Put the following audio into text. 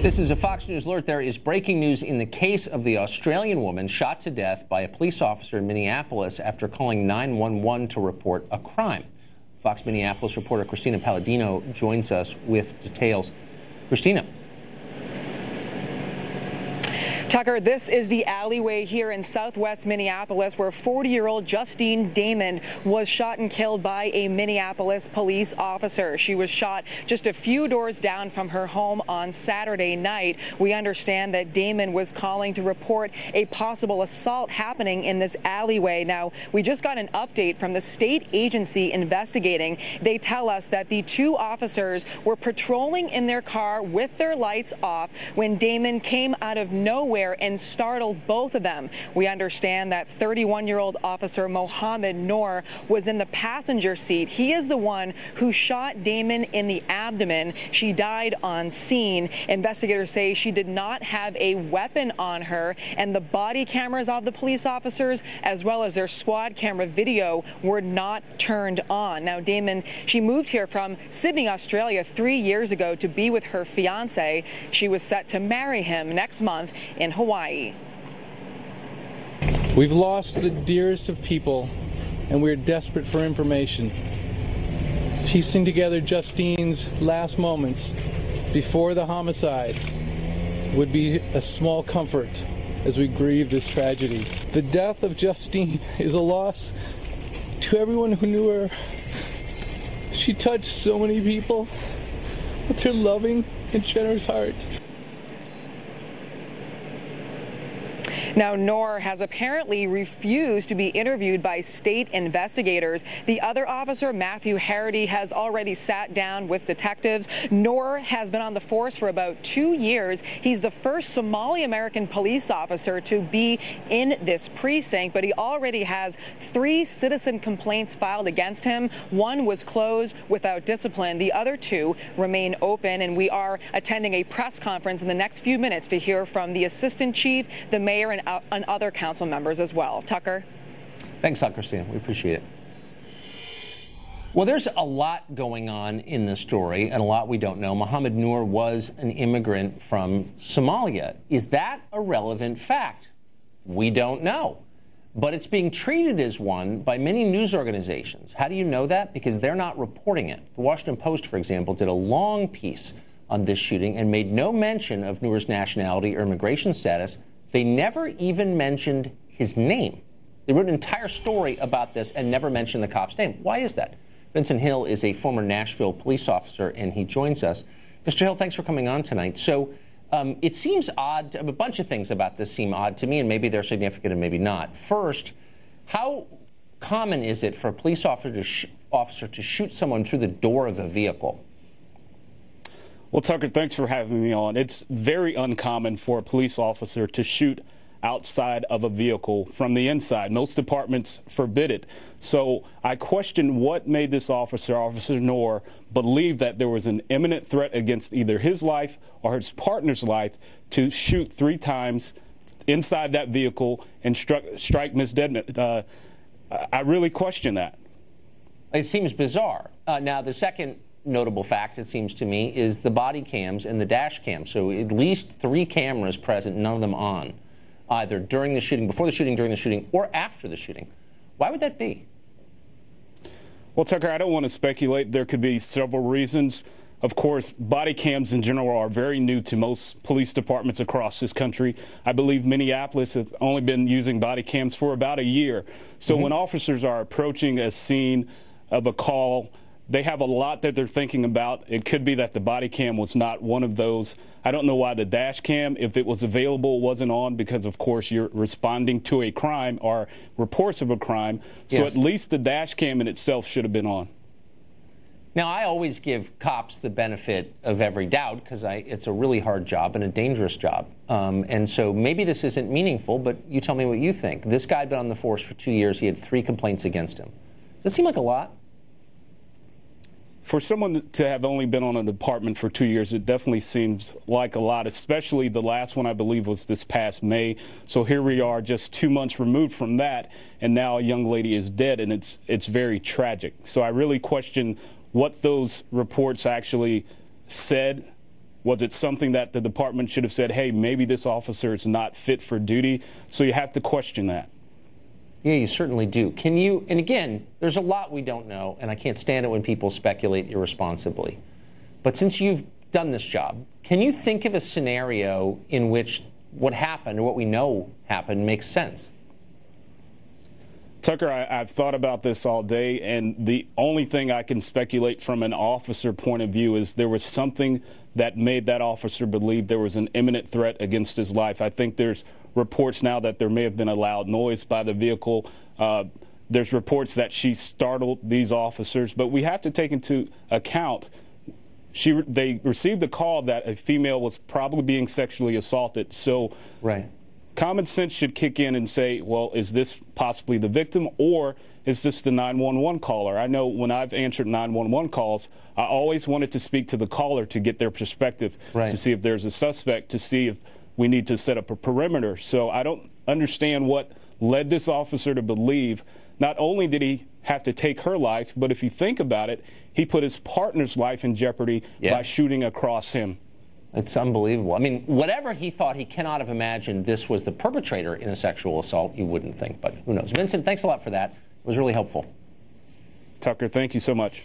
This is a Fox News alert. There is breaking news in the case of the Australian woman shot to death by a police officer in Minneapolis after calling 911 to report a crime. Fox Minneapolis reporter Christina Palladino joins us with details. Christina. Tucker, this is the alleyway here in southwest Minneapolis where 40-year-old Justine Damond was shot and killed by a Minneapolis police officer. She was shot just a few doors down from her home on Saturday night. We understand that Damond was calling to report a possible assault happening in this alleyway. Now, we just got an update from the state agency investigating. They tell us that the two officers were patrolling in their car with their lights off when Damond came out of nowhere and startled both of them. We understand that 31-year-old officer Mohamed Noor was in the passenger seat. He is the one who shot Damond in the abdomen. She died on scene. Investigators say she did not have a weapon on her, and the body cameras of the police officers, as well as their squad camera video, were not turned on. Now, Damond, she moved here from Sydney, Australia 3 years ago to be with her fiance. She was set to marry him next month in Hawaii. We've lost the dearest of people, and we're desperate for information. Piecing together Justine's last moments before the homicide would be a small comfort as we grieve this tragedy. The death of Justine is a loss to everyone who knew her. She touched so many people with her loving and generous heart. Now, Noor has apparently refused to be interviewed by state investigators. The other officer, Matthew Harity, has already sat down with detectives. Noor has been on the force for about 2 years. He's the first Somali-American police officer to be in this precinct, but he already has 3 citizen complaints filed against him. One was closed without discipline. The other 2 remain open, and we are attending a press conference in the next few minutes to hear from the assistant chief, the mayor, and other council members as well. Tucker? Thanks, Dr. Christina. We appreciate it. Well, there's a lot going on in this story and a lot we don't know. Mohamed Noor was an immigrant from Somalia. Is that a relevant fact? We don't know. But it's being treated as one by many news organizations. How do you know that? Because they're not reporting it. The Washington Post, for example, did a long piece on this shooting and made no mention of Noor's nationality or immigration status. They never even mentioned his name. They wrote an entire story about this and never mentioned the cop's name. Why is that? Vincent Hill is a former Nashville police officer, and he joins us. Mr. Hill, thanks for coming on tonight. So it seems odd. A bunch of things about this seem odd to me, and maybe they're significant and maybe not. First, how common is it for a police officer to shoot someone through the door of a vehicle? Well, Tucker, thanks for having me on. It's very uncommon for a police officer to shoot outside of a vehicle from the inside. Most departments forbid it. So I question what made this officer, Officer Noor, believe that there was an imminent threat against either his life or his partner's life to shoot 3 times inside that vehicle and strike Ms. Damond. I really question that. It seems bizarre. Now, the second notable fact, it seems to me, is the body cams and the dash cam. So at least 3 cameras present, none of them on, either during the shooting, before the shooting, during the shooting, or after the shooting. Why would that be? Well, Tucker, I don't want to speculate. There could be several reasons. Of course, body cams in general are very new to most police departments across this country. I believe Minneapolis has only been using body cams for about a year. So when officers are approaching a scene of a call, they have a lot that they're thinking about. It could be that the body cam was not one of those. I don't know why the dash cam, if it was available, wasn't on, because, of course, you're responding to a crime or reports of a crime. So at least the dash cam in itself should have been on. Now, I always give cops the benefit of every doubt because it's a really hard job and a dangerous job. And so maybe this isn't meaningful, but you tell me what you think. This guy had been on the force for 2 years. He had 3 complaints against him. Does it seem like a lot? For someone to have only been on a department for 2 years, it definitely seems like a lot, especially the last one, I believe, was this past May. So here we are just 2 months removed from that, and now a young lady is dead, and it's very tragic. So I really question what those reports actually said Was it something that the department should have said, hey, maybe this officer is not fit for duty? So you have to question that. Yeah, you certainly do. Can you, and again, there's a lot we don't know, and I can't stand it when people speculate irresponsibly. But since you've done this job, can you think of a scenario in which what happened, or what we know happened, makes sense? Tucker, I've thought about this all day, and the only thing I can speculate from an officer point of view is there was something that made that officer believe there was an imminent threat against his life. I think there's reports now that there may have been a loud noise by the vehicle. There's reports that she startled these officers, but we have to take into account they received a call that a female was probably being sexually assaulted. So right. Common sense should kick in and say, well, is this possibly the victim, or is this the 911 caller? I know when I've answered 911 calls, I always wanted to speak to the caller to get their perspective, right, to see if there's a suspect, to see if we need to set up a perimeter. So I don't understand what led this officer to believe not only did he have to take her life, but if you think about it, he put his partner's life in jeopardy by shooting across him. It's unbelievable. I mean, whatever he thought, he cannot have imagined this was the perpetrator in a sexual assault. You wouldn't think, but who knows. Vincent, thanks a lot for that. It was really helpful. Tucker, thank you so much.